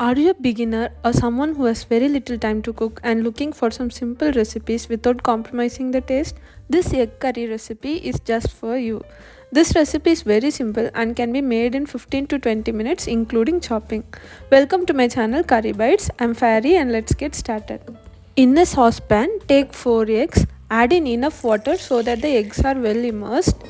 Are you a beginner or someone who has very little time to cook and looking for some simple recipes without compromising the taste? This egg curry recipe is just for you. This recipe is very simple and can be made in 15 to 20 minutes including chopping. Welcome to my channel Curry Bites. I'm Fairy and let's get started. In a saucepan, take 4 eggs, add in enough water so that the eggs are well immersed.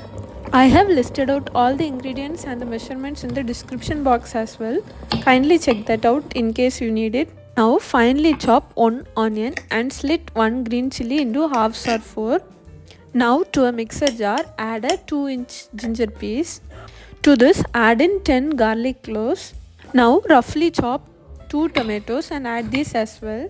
I have listed out all the ingredients and the measurements in the description box as well. Kindly check that out in case you need it. Now finely chop 1 onion and slit 1 green chilli into halves or 4. Now to a mixer jar add a 2-inch ginger piece. To this add in 10 garlic cloves. Now roughly chop 2 tomatoes and add these as well.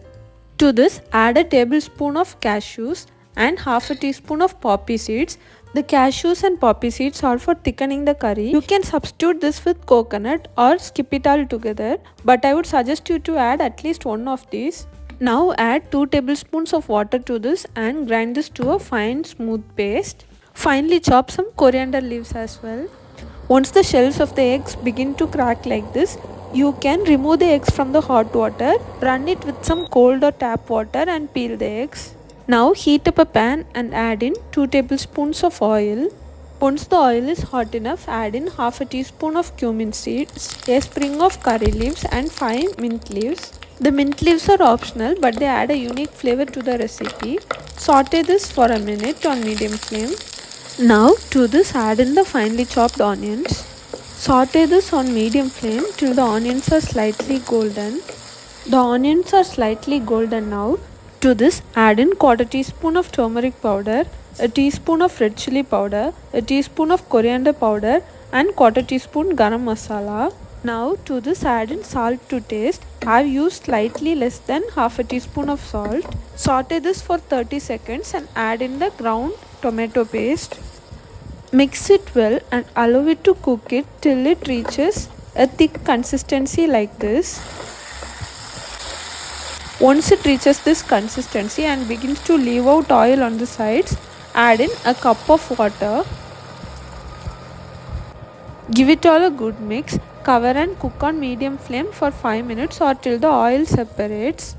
To this add a tablespoon of cashews and half a teaspoon of poppy seeds. The cashews and poppy seeds are for thickening the curry. You can substitute this with coconut or skip it all together, but I would suggest you to add at least one of these. Now add 2 tablespoons of water to this and grind this to a fine smooth paste. Finally chop some coriander leaves as well. Once the shells of the eggs begin to crack like this, you can remove the eggs from the hot water, run it with some cold or tap water and peel the eggs. Now heat up a pan and add in 2 tablespoons of oil. Once the oil is hot enough, add in half a teaspoon of cumin seeds, a sprig of curry leaves and 5 mint leaves. The mint leaves are optional but they add a unique flavor to the recipe. Saute this for a minute on medium flame. Now to this add in the finely chopped onions. Saute this on medium flame till the onions are slightly golden. The onions are slightly golden now. To this add in 1/4 teaspoon of turmeric powder, a teaspoon of red chilli powder, a teaspoon of coriander powder and 1/4 teaspoon garam masala. Now to this add in salt to taste. I have used slightly less than half a teaspoon of salt. Saute this for 30 seconds and add in the ground tomato paste. Mix it well and allow it to cook it till it reaches a thick consistency like this. Once it reaches this consistency and begins to leave out oil on the sides, add in a cup of water. Give it all a good mix. Cover and cook on medium flame for 5 minutes or till the oil separates.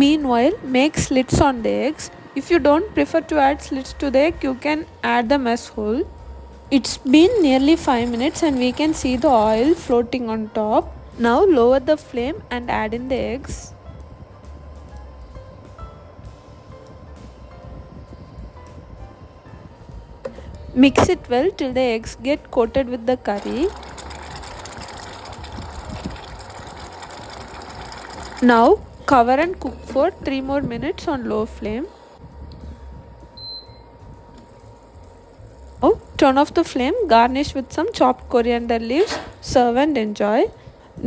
Meanwhile, make slits on the eggs. If you don't prefer to add slits to the egg, you can add them as whole. It's been nearly 5 minutes and we can see the oil floating on top. Now lower the flame and add in the eggs. Mix it well till the eggs get coated with the curry. Now cover and cook for 3 more minutes on low flame. Now turn off the flame, garnish with some chopped coriander leaves, serve and enjoy.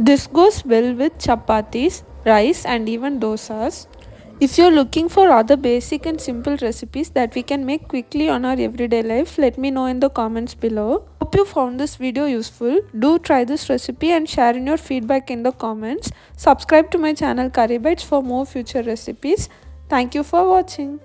This goes well with chapatis, rice and even dosas. If you're looking for other basic and simple recipes that we can make quickly on our everyday life, let me know in the comments below. Hope you found this video useful. Do try this recipe and share in your feedback in the comments. Subscribe to my channel Curry Bites for more future recipes. Thank you for watching.